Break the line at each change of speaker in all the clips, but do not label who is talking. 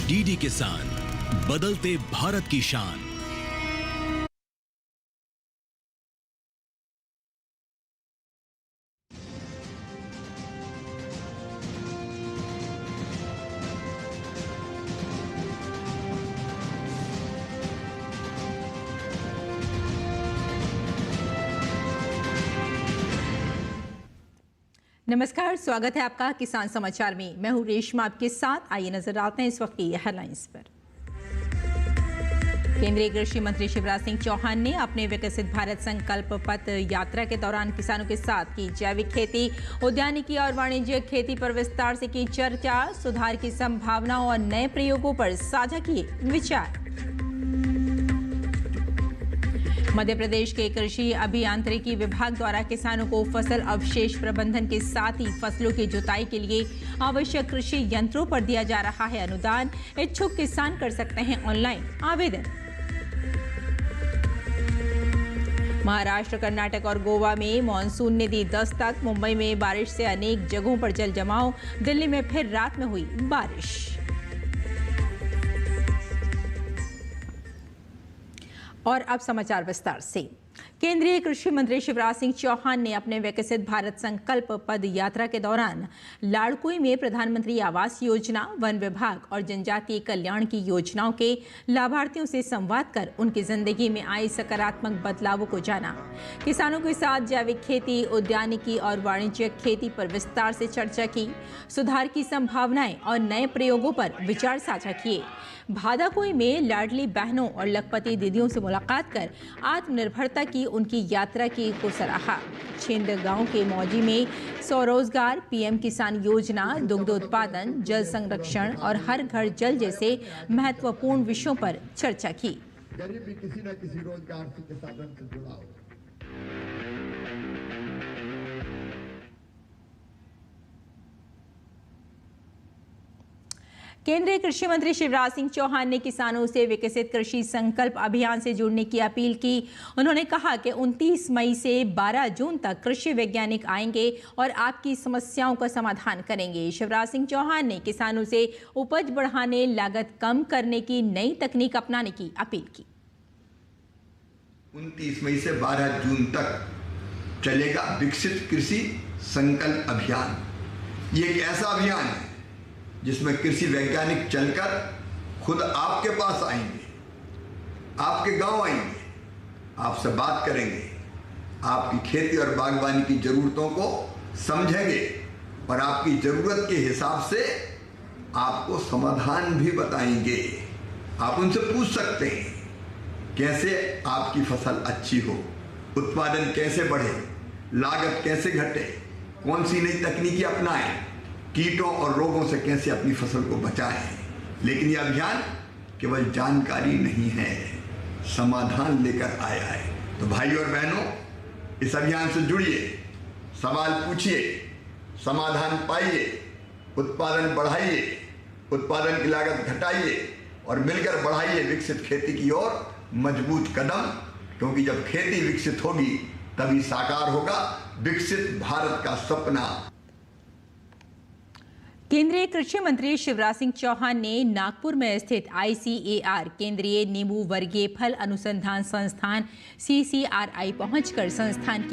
DD किसान, बदलते भारत की शान।
नमस्कार, स्वागत है आपका किसान समाचार में। मैं हूं रेशमा आपके साथ। आइए नजर आते हैं इस वक्त की हेडलाइंस पर। केंद्रीय कृषि मंत्री शिवराज सिंह चौहान ने अपने विकसित भारत संकल्प पथ यात्रा के दौरान किसानों के साथ की जैविक खेती, उद्यानिकी और वाणिज्यिक खेती पर विस्तार से की चर्चा। सुधार की संभावनाओं और नए प्रयोगों पर साझा किए विचार। मध्य प्रदेश के कृषि अभियांत्रिकी विभाग द्वारा किसानों को फसल अवशेष प्रबंधन के साथ ही फसलों की जुताई के लिए आवश्यक कृषि यंत्रों पर दिया जा रहा है अनुदान। इच्छुक किसान कर सकते हैं ऑनलाइन आवेदन। महाराष्ट्र, कर्नाटक और गोवा में मानसून ने दी दस्तक। मुंबई में बारिश से अनेक जगहों पर जल जमाव। दिल्ली में फिर रात में हुई बारिश। और अब समाचार विस्तार से। केंद्रीय कृषि मंत्री शिवराज सिंह चौहान ने अपने विकसित भारत संकल्प पद यात्रा के दौरान लाड़कुई में प्रधानमंत्री आवास योजना, वन विभाग और जनजातीय कल्याण की योजनाओं के लाभार्थियों से संवाद कर उनकी जिंदगी में आए सकारात्मक बदलावों को जाना। किसानों के साथ जैविक खेती, उद्यानिकी और वाणिज्यिक खेती पर विस्तार से चर्चा की। सुधार की संभावनाएं और नए प्रयोगों पर विचार साझा किए। भादाकोई में लाडली बहनों और लखपति दीदियों से मुलाकात कर आत्मनिर्भरता की उनकी यात्रा की को सराहा। छिंद गांव के मौजी में स्वरोजगार, पीएम किसान योजना, दुग्ध उत्पादन, जल संरक्षण और हर घर जल जैसे महत्वपूर्ण विषयों पर चर्चा की।
गरीब भी किसी न किसी रोजगार के साधन से जुड़ा हो।
केंद्रीय कृषि मंत्री शिवराज सिंह चौहान ने किसानों से विकसित कृषि संकल्प अभियान से जुड़ने की अपील की। उन्होंने कहा कि 29 मई से 12 जून तक कृषि वैज्ञानिक आएंगे और आपकी समस्याओं का समाधान करेंगे। शिवराज सिंह चौहान ने किसानों से उपज बढ़ाने, लागत कम करने की नई तकनीक अपनाने की अपील की।
29 मई से 12 जून तक चलेगा विकसित कृषि संकल्प अभियान। ये एक ऐसा अभियान है जिसमें कृषि वैज्ञानिक चलकर खुद आपके पास आएंगे, आपके गांव आएंगे, आपसे बात करेंगे, आपकी खेती और बागवानी की जरूरतों को समझेंगे और आपकी जरूरत के हिसाब से आपको समाधान भी बताएंगे। आप उनसे पूछ सकते हैं कैसे आपकी फसल अच्छी हो, उत्पादन कैसे बढ़े, लागत कैसे घटे, कौन सी नई तकनीकी अपनाएं, कीटों और रोगों से कैसे अपनी फसल को बचाएं। लेकिन यह अभियान केवल जानकारी नहीं है, समाधान लेकर आया है। तो भाई और बहनों, इस अभियान से जुड़िए, सवाल पूछिए, समाधान पाइए, उत्पादन बढ़ाइए, उत्पादन की लागत घटाइए और मिलकर बढ़ाइए विकसित खेती की ओर मजबूत कदम। क्योंकि जब खेती विकसित होगी तभी साकार होगा विकसित भारत का सपना।
केंद्रीय कृषि मंत्री शिवराज सिंह चौहान ने नागपुर में स्थित ICAR केंद्रीय नींबू वर्गीय फल अनुसंधान संस्थान CCRI पहुंचकर संस्थान की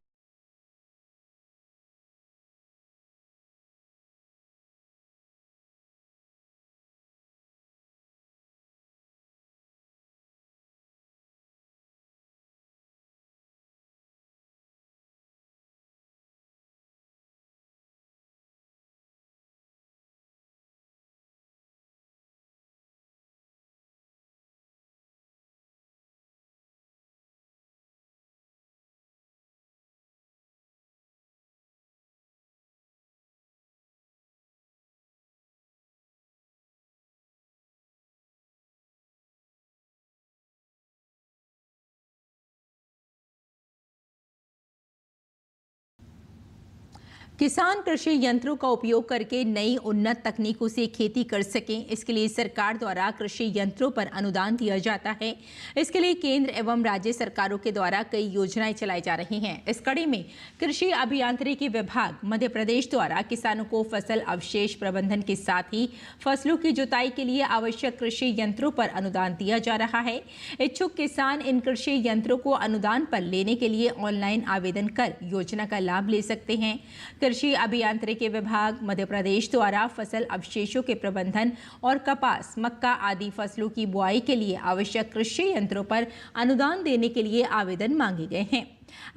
किसान कृषि यंत्रों का उपयोग करके नई उन्नत तकनीकों से खेती कर सकें, इसके लिए सरकार द्वारा कृषि यंत्रों पर अनुदान दिया जाता है। इसके लिए केंद्र एवं राज्य सरकारों के द्वारा कई योजनाएं चलाई जा रही हैं। इस कड़ी में कृषि अभियांत्रिकी विभाग मध्य प्रदेश द्वारा किसानों को फसल अवशेष प्रबंधन के साथ ही फसलों की जुताई के लिए आवश्यक कृषि यंत्रों पर अनुदान दिया जा रहा है। इच्छुक किसान इन कृषि यंत्रों को अनुदान पर लेने के लिए ऑनलाइन आवेदन कर योजना का लाभ ले सकते हैं। कृषि अभियांत्रिकी विभाग मध्य प्रदेश द्वारा फसल अवशेषों के प्रबंधन और कपास, मक्का आदि फसलों की बुआई के लिए आवश्यक कृषि यंत्रों पर अनुदान देने के लिए आवेदन मांगे गए हैं।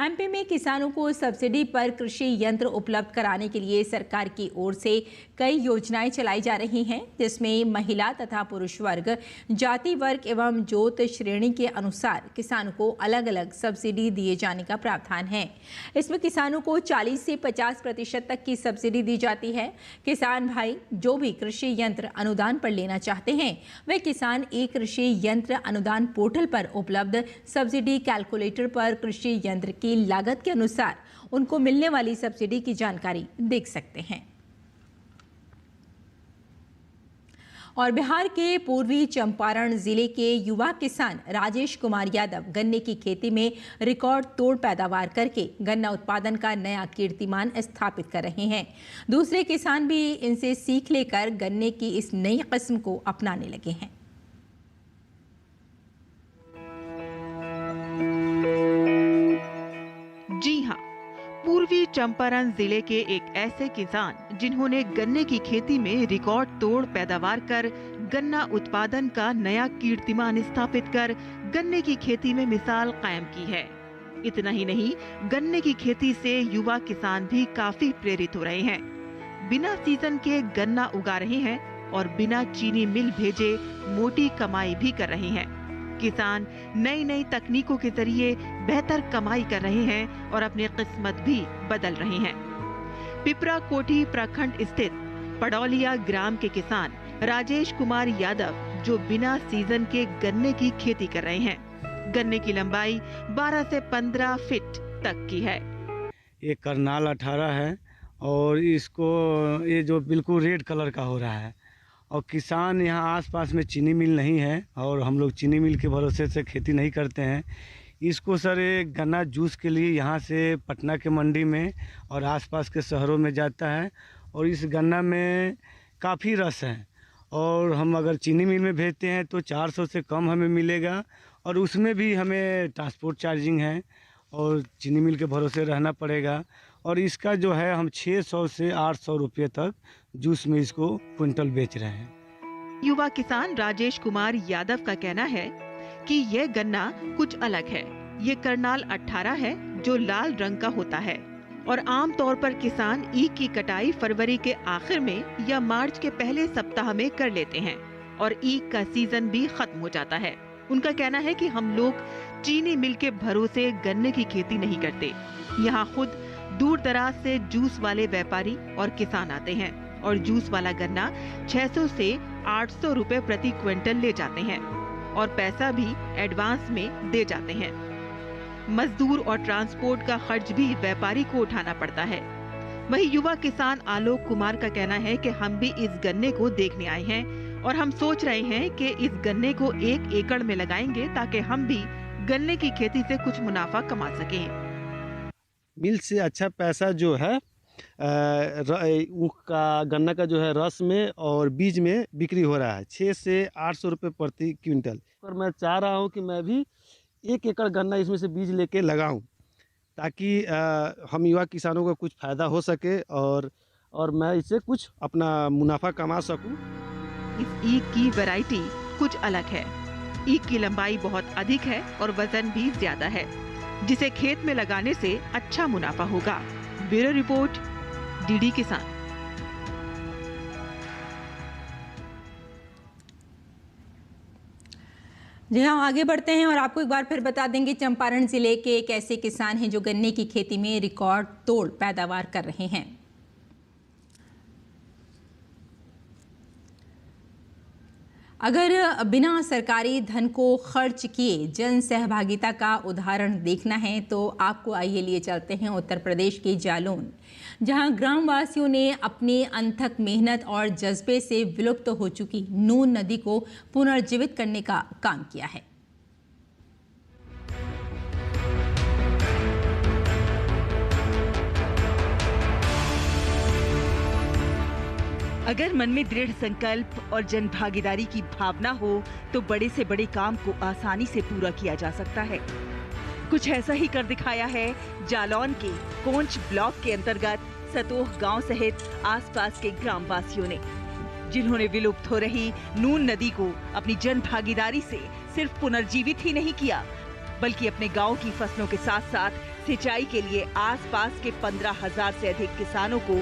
एमपी में किसानों को सब्सिडी पर कृषि यंत्र उपलब्ध कराने के लिए सरकार की ओर से कई योजनाएं चलाई जा रही हैं, जिसमें महिला तथा पुरुष वर्ग, जाति वर्ग एवं जोत श्रेणी के अनुसार किसानों को अलग अलग सब्सिडी दिए जाने का प्रावधान है। इसमें किसानों को 40 से 50% तक की सब्सिडी दी जाती है। किसान भाई जो भी कृषि यंत्र अनुदान पर लेना चाहते हैं, वे किसान ई कृषि यंत्र अनुदान पोर्टल पर उपलब्ध सब्सिडी कैलकुलेटर पर कृषि यंत्र की लागत के अनुसार उनको मिलने वाली सब्सिडी की जानकारी देख सकते हैं। और बिहार के पूर्वी चंपारण जिले के युवा किसान राजेश कुमार यादव गन्ने की खेती में रिकॉर्ड तोड़ पैदावार करके गन्ना उत्पादन का नया कीर्तिमान स्थापित कर रहे हैं। दूसरे किसान भी इनसे सीख लेकर गन्ने की इस नई किस्म को अपनाने लगे हैं।
जी हाँ, पूर्वी चंपारण जिले के एक ऐसे किसान जिन्होंने गन्ने की खेती में रिकॉर्ड तोड़ पैदावार कर गन्ना उत्पादन का नया कीर्तिमान स्थापित कर गन्ने की खेती में मिसाल कायम की है। इतना ही नहीं, गन्ने की खेती से युवा किसान भी काफी प्रेरित हो रहे हैं। बिना सीजन के गन्ना उगा रहे हैं और बिना चीनी मिल भेजे मोटी कमाई भी कर रहे हैं। किसान नई नई तकनीकों के जरिए बेहतर कमाई कर रहे हैं और अपनी किस्मत भी बदल रहे हैं। पिपरा कोठी प्रखंड स्थित पड़ौलिया ग्राम के किसान राजेश कुमार यादव जो बिना सीजन के गन्ने की खेती कर रहे हैं। गन्ने की लंबाई 12 से 15 फीट तक की है।
ये करनाल 18 है और इसको ये जो बिल्कुल रेड कलर का हो रहा है। और किसान यहाँ आसपास में चीनी मिल नहीं है और हम लोग चीनी मिल के भरोसे से खेती नहीं करते हैं। इसको सर ये गन्ना जूस के लिए यहाँ से पटना के मंडी में और आसपास के शहरों में जाता है और इस गन्ना में काफ़ी रस है और हम अगर चीनी मिल में भेजते हैं तो 400 से कम हमें मिलेगा और उसमें भी हमें ट्रांसपोर्ट चार्जिंग है और चीनी मिल के भरोसे रहना पड़ेगा। और इसका जो है हम 600 से 800 रुपये तक जूस में इसको क्विंटल बेच रहे हैं।
युवा किसान राजेश कुमार यादव का कहना है कि यह गन्ना कुछ अलग है। ये करनाल 18 है जो लाल रंग का होता है और आमतौर पर किसान ईख की कटाई फरवरी के आखिर में या मार्च के पहले सप्ताह में कर लेते हैं और ईख का सीजन भी खत्म हो जाता है। उनका कहना है कि हम लोग चीनी मिल के भरोसे गन्ने की खेती नहीं करते। यहाँ खुद दूर दराज से जूस वाले व्यापारी और किसान आते हैं और जूस वाला गन्ना 600 से 800 रुपए प्रति क्विंटल ले जाते हैं और पैसा भी एडवांस में दे जाते हैं। मजदूर और ट्रांसपोर्ट का खर्च भी व्यापारी को उठाना पड़ता है। वहीं युवा किसान आलोक कुमार का कहना है कि हम भी इस गन्ने को देखने आए हैं और हम सोच रहे हैं कि इस गन्ने को 1 एकड़ में लगाएंगे ताकि हम भी गन्ने की खेती से कुछ मुनाफा कमा सकें।
मिल से अच्छा पैसा जो है ऊख का गन्ना का जो है रस में और बीज में बिक्री हो रहा है 600 से 800 रुपये प्रति क्विंटल। और मैं चाह रहा हूं कि मैं भी 1 एकड़ गन्ना इसमें से बीज लेके लगाऊं ताकि हम युवा किसानों को कुछ फ़ायदा हो सके और मैं इससे कुछ अपना मुनाफा कमा सकूं।
इस ईख की वैरायटी कुछ अलग है। ईख की लंबाई बहुत अधिक है और वजन भी ज्यादा है, जिसे खेत में लगाने से अच्छा मुनाफा होगा। ब्यूरो रिपोर्ट, डीडी किसान।
जी हाँ, आगे बढ़ते हैं और आपको एक बार फिर बता देंगे चंपारण जिले के एक ऐसे किसान हैं जो गन्ने की खेती में रिकॉर्ड तोड़ पैदावार कर रहे हैं। अगर बिना सरकारी धन को खर्च किए जन सहभागिता का उदाहरण देखना है तो आपको आइए लिए चलते हैं उत्तर प्रदेश के जालौन, जहां ग्रामवासियों ने अपने अथक मेहनत और जज्बे से विलुप्त हो चुकी नून नदी को पुनर्जीवित करने का काम किया है।
अगर मन में दृढ़ संकल्प और जन भागीदारी की भावना हो तो बड़े से बड़े काम को आसानी से पूरा किया जा सकता है। कुछ ऐसा ही कर दिखाया है जालौन के कोंच ब्लॉक के अंतर्गत सतोह गांव सहित आसपास के ग्रामवासियों ने, जिन्होंने विलुप्त हो रही नून नदी को अपनी जन भागीदारी से सिर्फ पुनर्जीवित ही नहीं किया, बल्कि अपने गांव की फसलों के साथ साथ सिंचाई के लिए आसपास के 15,000 से अधिक किसानों को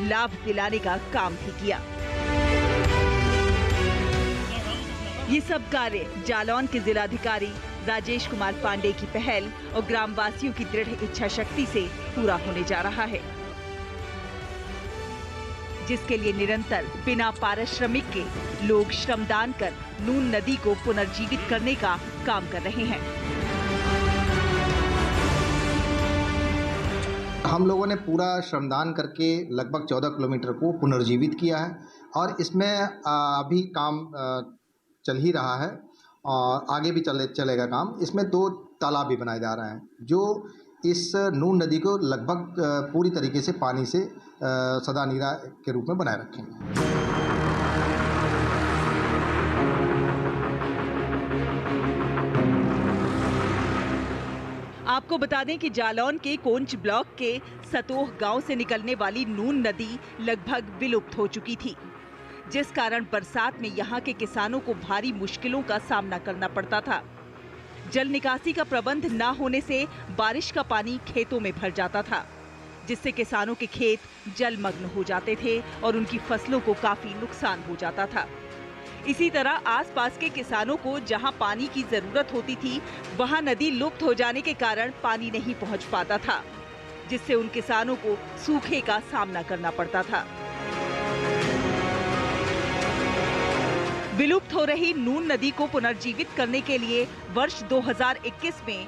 लाभ दिलाने का काम भी किया। ये सब कार्य जालौन के जिलाधिकारी राजेश कुमार पांडे की पहल और ग्रामवासियों की दृढ़ इच्छा शक्ति से पूरा होने जा रहा है, जिसके लिए निरंतर बिना पारिश्रमिक के लोग श्रमदान कर नून नदी को पुनर्जीवित करने का काम कर रहे हैं।
हम लोगों ने पूरा श्रमदान करके लगभग 14 किलोमीटर को पुनर्जीवित किया है और इसमें अभी काम चल ही रहा है और आगे भी चलेगा काम। इसमें 2 तालाब भी बनाए जा रहे हैं जो इस नून नदी को लगभग पूरी तरीके से पानी से सदा नीरा के रूप में बनाए रखेंगे।
आपको बता दें कि जालौन के कोंच ब्लॉक के सतोह गांव से निकलने वाली नून नदी लगभग विलुप्त हो चुकी थी, जिस कारण बरसात में यहां के किसानों को भारी मुश्किलों का सामना करना पड़ता था। जल निकासी का प्रबंध न होने से बारिश का पानी खेतों में भर जाता था, जिससे किसानों के खेत जलमग्न हो जाते थे और उनकी फसलों को काफी नुकसान हो जाता था। इसी तरह आसपास के किसानों को जहां पानी की जरूरत होती थी, वहां नदी लुप्त हो जाने के कारण पानी नहीं पहुंच पाता था, जिससे उन किसानों को सूखे का सामना करना पड़ता था। विलुप्त हो रही नून नदी को पुनर्जीवित करने के लिए वर्ष 2021 में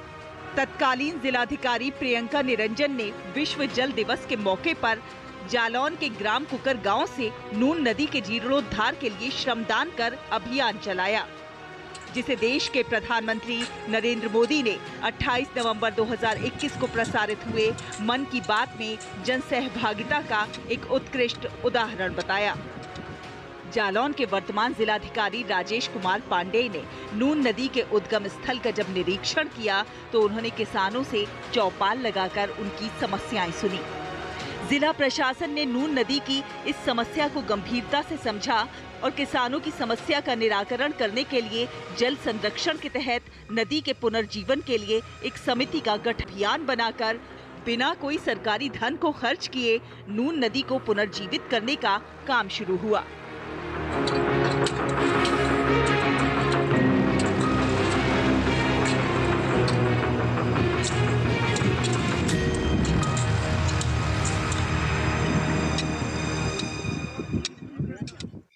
तत्कालीन जिलाधिकारी प्रियंका निरंजन ने विश्व जल दिवस के मौके पर जालौन के ग्राम कुकर गांव से नून नदी के जीर्णोद्धार के लिए श्रमदान कर अभियान चलाया, जिसे देश के प्रधानमंत्री नरेंद्र मोदी ने 28 नवंबर 2021 को प्रसारित हुए मन की बात में जन सहभागिता का एक उत्कृष्ट उदाहरण बताया। जालौन के वर्तमान जिलाधिकारी राजेश कुमार पांडे ने नून नदी के उद्गम स्थल का जब निरीक्षण किया तो उन्होंने किसानों से चौपाल लगाकर उनकी समस्याएं सुनी। जिला प्रशासन ने नून नदी की इस समस्या को गंभीरता से समझा और किसानों की समस्या का निराकरण करने के लिए जल संरक्षण के तहत नदी के पुनर्जीवन के लिए एक समिति का गठन अभियान बनाकर बिना कोई सरकारी धन को खर्च किए नून नदी को पुनर्जीवित करने का काम शुरू हुआ।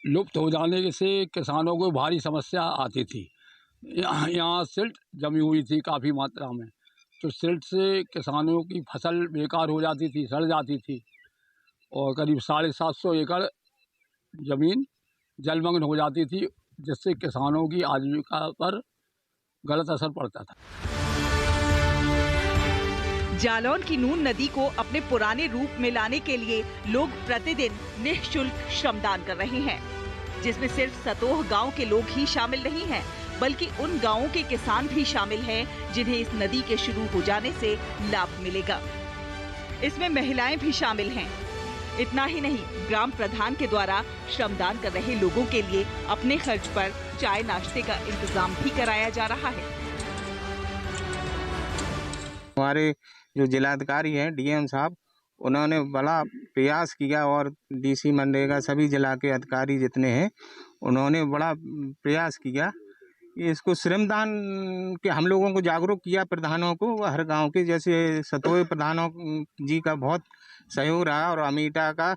लुप्त हो जाने से किसानों को भारी समस्या आती थी। यहाँ सिल्ट जमी हुई थी काफ़ी मात्रा में, तो सिल्ट से किसानों की फसल बेकार हो जाती थी, सड़ जाती थी और करीब 750 एकड़ ज़मीन जलमग्न हो जाती थी, जिससे किसानों की आजीविका पर गलत असर पड़ता था।
जालौन की नून नदी को अपने पुराने रूप में लाने के लिए लोग प्रतिदिन निःशुल्क श्रमदान कर रहे हैं, जिसमें सिर्फ सतोह गांव के लोग ही शामिल नहीं हैं, बल्कि उन गांवों के किसान भी शामिल हैं जिन्हें इस नदी के शुरू हो जाने से लाभ मिलेगा। इसमें महिलाएं भी शामिल हैं। इतना ही नहीं, ग्राम प्रधान के द्वारा श्रमदान कर रहे लोगों के लिए अपने खर्च पर चाय नाश्ते का इंतजाम भी कराया जा रहा है।
हमारे जो जिलाधिकारी हैं डीएम साहब, उन्होंने बड़ा प्रयास किया और डीसी मनरेगा सभी जिला के अधिकारी जितने हैं उन्होंने बड़ा प्रयास किया। इसको श्रमदान के हम लोगों को जागरूक किया, प्रधानों को हर गांव के, जैसे सतोह प्रधानों जी का बहुत सहयोग रहा और अमीटा का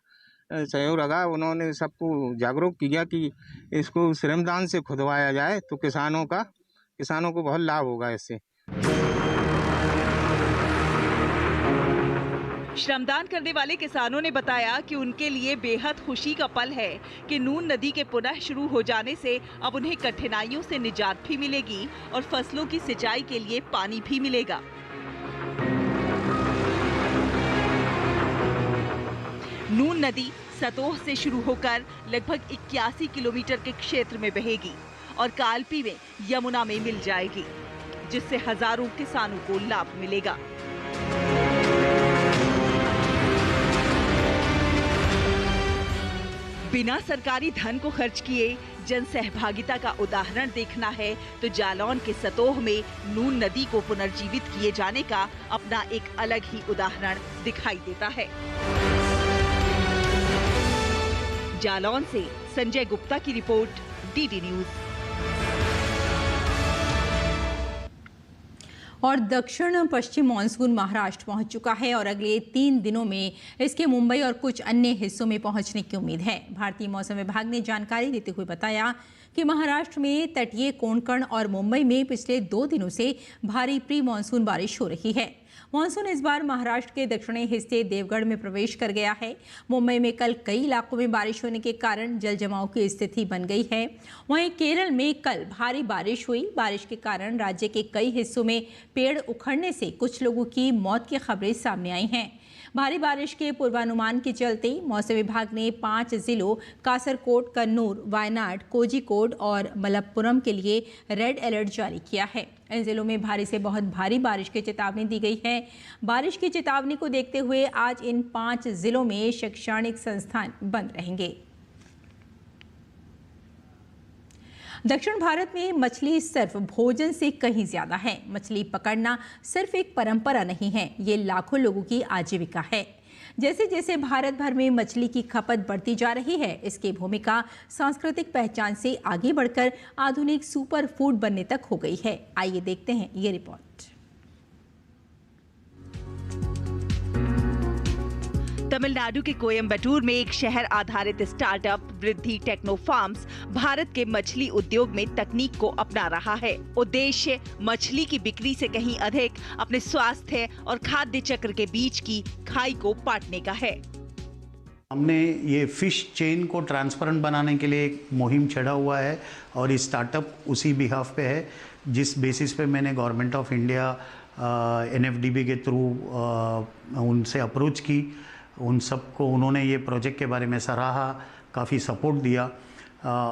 सहयोग रहा। उन्होंने सबको जागरूक किया कि इसको श्रमदान से खुदवाया जाए तो किसानों को बहुत लाभ होगा इससे।
श्रमदान करने वाले किसानों ने बताया कि उनके लिए बेहद खुशी का पल है कि नून नदी के पुनः शुरू हो जाने से अब उन्हें कठिनाइयों से निजात भी मिलेगी और फसलों की सिंचाई के लिए पानी भी मिलेगा। नून नदी सतोह से शुरू होकर लगभग 81 किलोमीटर के क्षेत्र में बहेगी और कालपी में यमुना में मिल जाएगी, जिससे हजारों किसानों को लाभ मिलेगा। बिना सरकारी धन को खर्च किए जन सहभागिता का उदाहरण देखना है तो जालौन के सतोह में नून नदी को पुनर्जीवित किए जाने का अपना एक अलग ही उदाहरण दिखाई देता है। जालौन से संजय गुप्ता की रिपोर्ट, डीडी न्यूज।
और दक्षिण पश्चिम मानसून महाराष्ट्र पहुंच चुका है और अगले 3 दिनों में इसके मुंबई और कुछ अन्य हिस्सों में पहुंचने की उम्मीद है। भारतीय मौसम विभाग ने जानकारी देते हुए बताया कि महाराष्ट्र में तटीय कोंकण और मुंबई में पिछले 2 दिनों से भारी प्री मानसून बारिश हो रही है। मानसून इस बार महाराष्ट्र के दक्षिणी हिस्से देवगढ़ में प्रवेश कर गया है। मुंबई में कल कई इलाकों में बारिश होने के कारण जल जमाव की स्थिति बन गई है। वहीं केरल में कल भारी बारिश हुई। बारिश के कारण राज्य के कई हिस्सों में पेड़ उखड़ने से कुछ लोगों की मौत की खबरें सामने आई हैं। भारी बारिश के पूर्वानुमान के चलते मौसम विभाग ने 5 जिलों कासरकोट, कन्नूर, वायनाड, कोझिकोड और मलप्पुरम के लिए रेड अलर्ट जारी किया है। इन जिलों में भारी से बहुत भारी बारिश की चेतावनी दी गई है। बारिश की चेतावनी को देखते हुए आज इन 5 जिलों में शैक्षणिक संस्थान बंद रहेंगे। दक्षिण भारत में मछली सिर्फ भोजन से कहीं ज्यादा है। मछली पकड़ना सिर्फ एक परंपरा नहीं है, ये लाखों लोगों की आजीविका है। जैसे जैसे भारत भर में मछली की खपत बढ़ती जा रही है, इसकी भूमिका सांस्कृतिक पहचान से आगे बढ़कर आधुनिक सुपर फूड बनने तक हो गई है। आइए देखते हैं ये रिपोर्ट।
तमिलनाडु के कोयम्बटूर में एक शहर आधारित स्टार्टअप वृद्धि टेक्नो फार्म्स भारत के मछली उद्योग में तकनीक को अपना रहा है। उद्देश्य मछली की बिक्री से कहीं अधिक अपने स्वास्थ्य और खाद्य चक्र के बीच की खाई को पाटने का है।
हमने ये फिश चेन को ट्रांसपेरेंट बनाने के लिए एक मुहिम छेड़ा हुआ है और ये स्टार्टअप उसी बिहाफ पे है, जिस बेसिस पे मैंने गवर्नमेंट ऑफ इंडिया NFDB के थ्रू उनसे अप्रोच की। उन सबको उन्होंने ये प्रोजेक्ट के बारे में सराहा, काफ़ी सपोर्ट दिया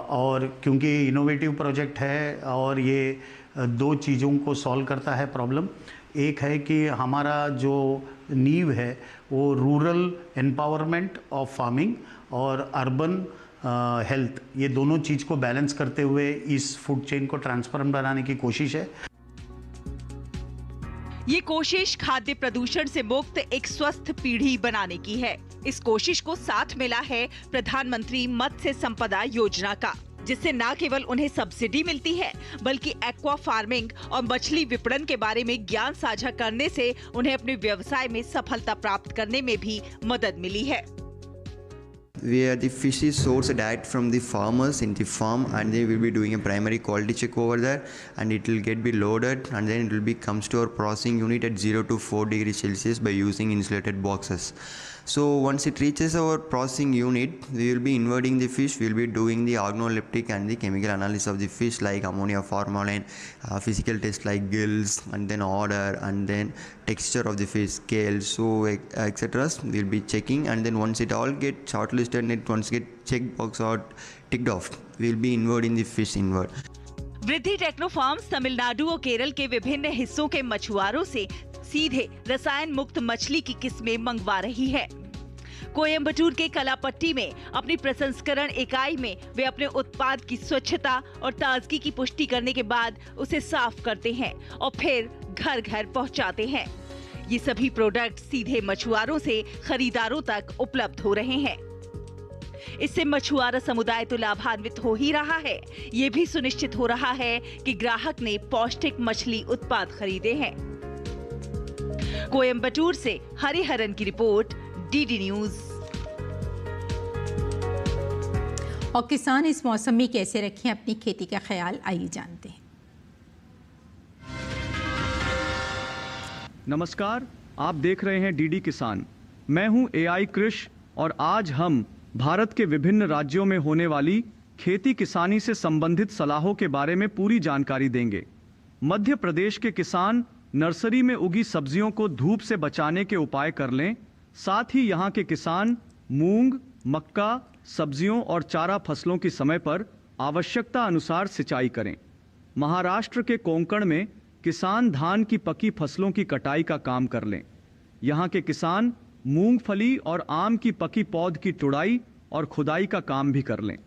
और क्योंकि इनोवेटिव प्रोजेक्ट है और ये 2 चीज़ों को सॉल्व करता है प्रॉब्लम। एक है कि हमारा जो नींव है वो रूरल एम्पावरमेंट ऑफ फार्मिंग और अर्बन हेल्थ, ये दोनों चीज़ को बैलेंस करते हुए इस फूड चेन को ट्रांसपेरेंट बनाने की कोशिश है।
ये कोशिश खाद्य प्रदूषण से मुक्त एक स्वस्थ पीढ़ी बनाने की है। इस कोशिश को साथ मिला है प्रधानमंत्री मत्स्य संपदा योजना का, जिससे न केवल उन्हें सब्सिडी मिलती है बल्कि एक्वा फार्मिंग और मछली विपणन के बारे में ज्ञान साझा करने से उन्हें अपने व्यवसाय में सफलता प्राप्त करने में भी मदद मिली है।
Where the fish is sourced direct from the farmers in the farm, and they will be doing a primary quality check over there, and it will be loaded, and then it will be comes to our processing unit at 0 to 4 degrees Celsius by using insulated boxes. So once it reaches our processing unit, we will be inverting the fish. We will be doing the organoleptic and the chemical analysis of the fish like ammonia, formalin, physical tests like gills, and then odor, and then texture of the fish, scale, so etc. We will be checking, and then once it all get shortlisted and it once get checked box or ticked off, we will be inverting the fish inward.
वृद्धि techno farms Tamil Nadu और केरल के विभिन्न हिस्सों के मछुआरों से सीधे रसायन मुक्त मछली की किस्में मंगवा रही है। कोयम्बटूर के कलापट्टी में अपनी प्रसंस्करण इकाई में वे अपने उत्पाद की स्वच्छता और ताजगी की पुष्टि करने के बाद उसे साफ करते हैं और फिर घर घर पहुंचाते हैं। ये सभी प्रोडक्ट सीधे मछुआरों से खरीदारों तक उपलब्ध हो रहे हैं। इससे मछुआरा समुदाय तो लाभान्वित हो ही रहा है, ये भी सुनिश्चित हो रहा है कि ग्राहक ने पौष्टिक मछली उत्पाद खरीदे हैं। कोयम्बटूर से हरिहरन की रिपोर्ट, डीडी न्यूज।
और किसान इस मौसम में कैसे रखें अपनी खेती का ख्याल, आइए जानते हैं।
नमस्कार, आप देख रहे हैं डीडी किसान। मैं हूं एआई कृषि और आज हम भारत के विभिन्न राज्यों में होने वाली खेती किसानी से संबंधित सलाहों के बारे में पूरी जानकारी देंगे। मध्य प्रदेश के किसान नर्सरी में उगी सब्जियों को धूप से बचाने के उपाय कर लें। साथ ही यहाँ के किसान मूंग, मक्का, सब्जियों और चारा फसलों की समय पर आवश्यकता अनुसार सिंचाई करें। महाराष्ट्र के कोंकण में किसान धान की पकी फसलों की कटाई का काम कर लें। यहाँ के किसान मूंगफली और आम की पकी पौध की तुड़ाई और खुदाई का काम भी कर लें।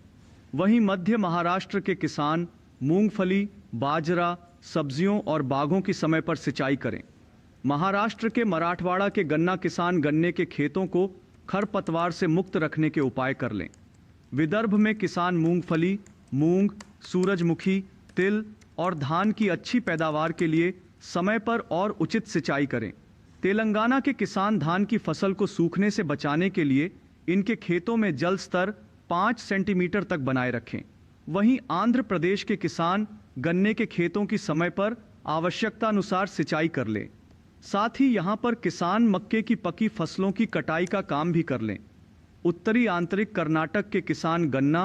वहीं मध्य महाराष्ट्र के किसान मूंगफली, बाजरा, सब्जियों और बागों की समय पर सिंचाई करें। महाराष्ट्र के मराठवाड़ा के गन्ना किसान गन्ने के खेतों को खरपतवार से मुक्त रखने के उपाय कर लें। विदर्भ में किसान मूंगफली, मूंग, सूरजमुखी, तिल और धान की अच्छी पैदावार के लिए समय पर और उचित सिंचाई करें। तेलंगाना के किसान धान की फसल को सूखने से बचाने के लिए इनके खेतों में जल स्तर 5 सेंटीमीटर तक बनाए रखें। वहीं आंध्र प्रदेश के किसान गन्ने के खेतों की समय पर आवश्यकता अनुसार सिंचाई कर लें। साथ ही यहाँ पर किसान मक्के की पकी फसलों की कटाई का काम भी कर लें। उत्तरी आंतरिक कर्नाटक के किसान गन्ना,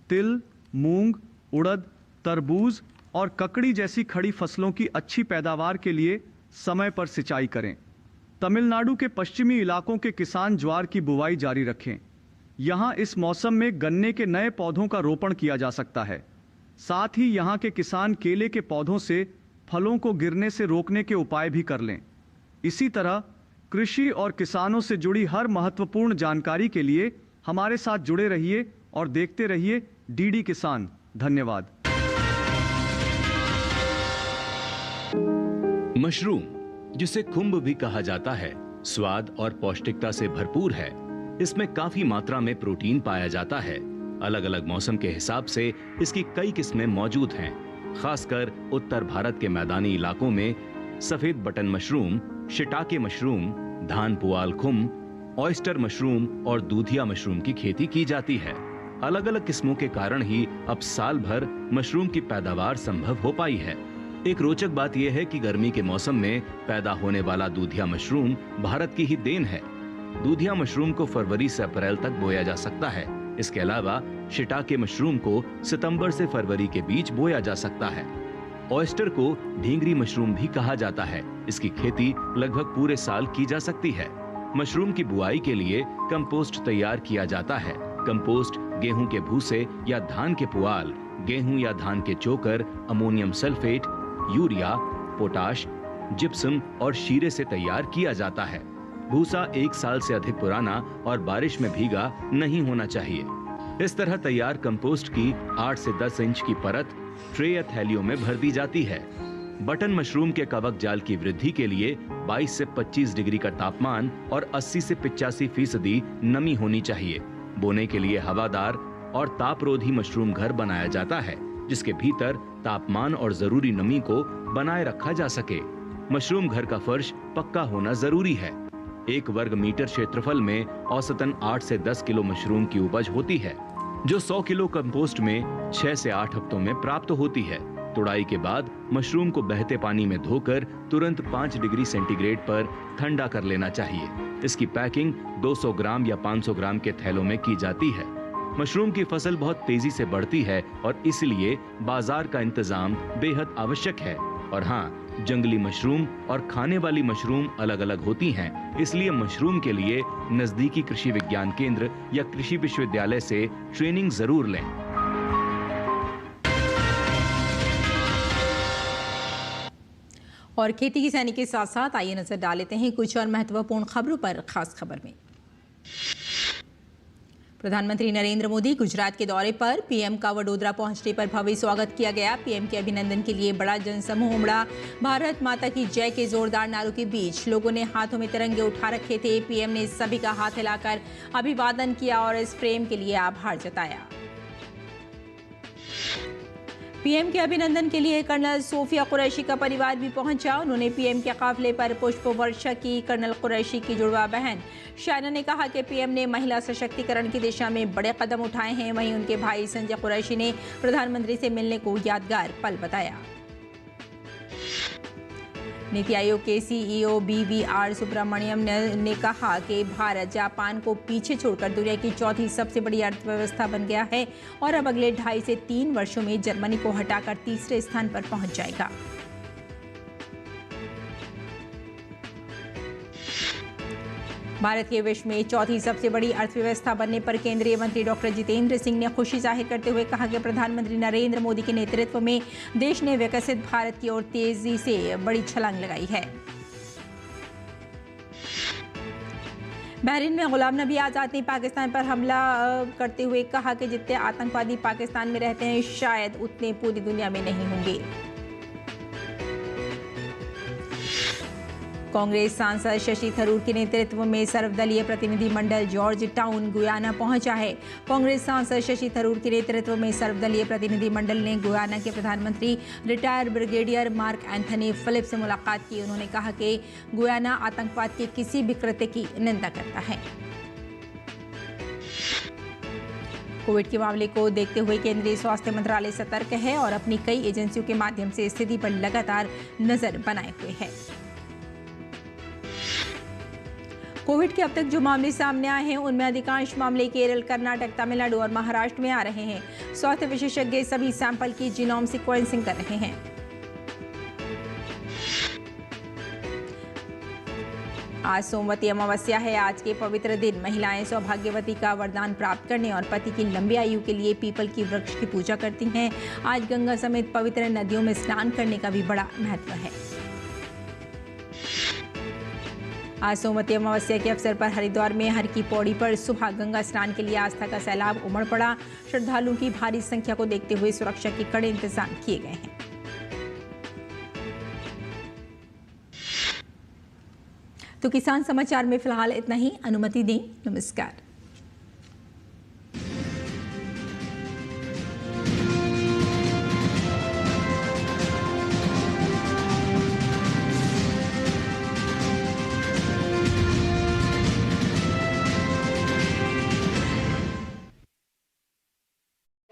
तिल, मूंग, उड़द, तरबूज और ककड़ी जैसी खड़ी फसलों की अच्छी पैदावार के लिए समय पर सिंचाई करें। तमिलनाडु के पश्चिमी इलाकों के किसान ज्वार की बुवाई जारी रखें। यहाँ इस मौसम में गन्ने के नए पौधों का रोपण किया जा सकता है। साथ ही यहाँ के किसान केले के पौधों से फलों को गिरने से रोकने के उपाय भी कर लें। इसी तरह कृषि और किसानों से जुड़ी हर महत्वपूर्ण जानकारी के लिए हमारे साथ जुड़े रहिए और देखते रहिए डीडी किसान। धन्यवाद।
मशरूम, जिसे खुम्ब भी कहा जाता है, स्वाद और पौष्टिकता से भरपूर है। इसमें काफी मात्रा में प्रोटीन पाया जाता है। अलग अलग मौसम के हिसाब से इसकी कई किस्में मौजूद हैं। खासकर उत्तर भारत के मैदानी इलाकों में सफेद बटन मशरूम, शिटाके मशरूम, धान पुआल खुम, ऑयस्टर मशरूम और दूधिया मशरूम की खेती की जाती है। अलग अलग किस्मों के कारण ही अब साल भर मशरूम की पैदावार संभव हो पाई है। एक रोचक बात यह है कि गर्मी के मौसम में पैदा होने वाला दूधिया मशरूम भारत की ही देन है। दूधिया मशरूम को फरवरी से अप्रैल तक बोया जा सकता है। इसके अलावा शिटाके मशरूम को सितंबर से फरवरी के बीच बोया जा सकता है। ऑयस्टर को ढींगरी मशरूम भी कहा जाता है। इसकी खेती लगभग पूरे साल की जा सकती है। मशरूम की बुआई के लिए कंपोस्ट तैयार किया जाता है। कंपोस्ट गेहूं के भूसे या धान के पुआल, गेहूं या धान के चोकर, ammonium sulphate, urea, potash, gypsum और शीरे से तैयार किया जाता है। भूसा 1 साल से अधिक पुराना और बारिश में भीगा नहीं होना चाहिए। इस तरह तैयार कंपोस्ट की 8 से 10 इंच की परत ट्रे या थैलियों में भर दी जाती है। बटन मशरूम के कवक जाल की वृद्धि के लिए 22 से 25 डिग्री का तापमान और 80 से 85% नमी होनी चाहिए। बोने के लिए हवादार और तापरोधी मशरूम घर बनाया जाता है, जिसके भीतर तापमान और जरूरी नमी को बनाए रखा जा सके। मशरूम घर का फर्श पक्का होना जरूरी है। 1 वर्ग मीटर क्षेत्रफल में औसतन 8 से 10 किलो मशरूम की उपज होती है, जो 100 किलो कंपोस्ट में 6 से 8 हफ्तों में प्राप्त होती है। तुड़ाई के बाद मशरूम को बहते पानी में धोकर तुरंत 5 डिग्री सेंटीग्रेड पर ठंडा कर लेना चाहिए। इसकी पैकिंग 200 ग्राम या 500 ग्राम के थैलों में की जाती है। मशरूम की फसल बहुत तेजी से बढ़ती है और इसलिए बाजार का इंतजाम बेहद आवश्यक है। और हाँ, जंगली मशरूम और खाने वाली मशरूम अलग अलग होती हैं, इसलिए मशरूम के लिए नजदीकी कृषि विज्ञान केंद्र या कृषि विश्वविद्यालय से ट्रेनिंग जरूर लें।
और खेती किसानी के साथ साथ आइए नजर डाल लेते हैं कुछ और महत्वपूर्ण खबरों पर। खास खबर में प्रधानमंत्री नरेंद्र मोदी गुजरात के दौरे पर। पीएम का वडोदरा पहुंचने पर भव्य स्वागत किया गया। पीएम के अभिनंदन के लिए बड़ा जनसमूह उमड़ा। भारत माता की जय के जोरदार नारों के बीच लोगों ने हाथों में तिरंगे उठा रखे थे। पीएम ने सभी का हाथ हिलाकर अभिवादन किया और इस प्रेम के लिए आभार जताया। पीएम के अभिनंदन के लिए कर्नल सोफिया कुरैशी का परिवार भी पहुंचा। उन्होंने पीएम के काफिले पर पुष्प वर्षा की। कर्नल कुरैशी की जुड़वा बहन शायना ने कहा कि पीएम ने महिला सशक्तिकरण की दिशा में बड़े कदम उठाए हैं। वहीं उनके भाई संजय कुरैशी ने प्रधानमंत्री से मिलने को यादगार पल बताया। नीति आयोग के सीईओ BVR सुब्रमण्यम ने कहा कि भारत जापान को पीछे छोड़कर दुनिया की चौथी सबसे बड़ी अर्थव्यवस्था बन गया है और अब अगले 2.5 से 3 वर्षों में जर्मनी को हटाकर तीसरे स्थान पर पहुंच जाएगा। भारत के विश्व में चौथी सबसे बड़ी अर्थव्यवस्था बनने पर केंद्रीय मंत्री डॉक्टर जितेंद्र सिंह ने खुशी जाहिर करते हुए कहा कि प्रधानमंत्री नरेंद्र मोदी के नेतृत्व में देश ने विकसित भारत की ओर तेजी से बड़ी छलांग लगाई है। बहरीन में गुलाम नबी आज़ाद ने पाकिस्तान पर हमला करते हुए कहा कि जितने आतंकवादी पाकिस्तान में रहते हैं शायद उतने पूरी दुनिया में नहीं होंगे। कांग्रेस सांसद शशि थरूर के नेतृत्व में सर्वदलीय प्रतिनिधिमंडल जॉर्ज टाउन गुयाना पहुंचा है। कांग्रेस सांसद शशि थरूर के नेतृत्व में सर्वदलीय प्रतिनिधिमंडल ने गुयाना के प्रधानमंत्री retired brigadier Mark Anthony Philip से मुलाकात की। उन्होंने कहा कि गुयाना आतंकवाद के किसी भी कृत्य की निंदा करता है। कोविड के मामले को देखते हुए केंद्रीय स्वास्थ्य मंत्रालय सतर्क है और अपनी कई एजेंसियों के माध्यम से स्थिति पर लगातार नजर बनाए हुए है। कोविड के अब तक जो मामले सामने आए हैं उनमें अधिकांश मामले केरल, कर्नाटक, तमिलनाडु और महाराष्ट्र में आ रहे हैं। स्वास्थ्य विशेषज्ञ सभी सैंपल की जीनोम सीक्वेंसिंग कर रहे हैं। आज सोमवती अमावस्या है। आज के पवित्र दिन महिलाएं सौभाग्यवती का वरदान प्राप्त करने और पति की लंबी आयु के लिए पीपल की वृक्ष की पूजा करती हैं। आज गंगा समेत पवित्र नदियों में स्नान करने का भी बड़ा महत्व है। आज सोमवती अमावस्या के अवसर पर हरिद्वार में हर की पौड़ी पर सुबह गंगा स्नान के लिए आस्था का सैलाब उमड़ पड़ा। श्रद्धालुओं की भारी संख्या को देखते हुए सुरक्षा के कड़े इंतजाम किए गए हैं। तो किसान समाचार में फिलहाल इतना ही। अनुमति दें। नमस्कार।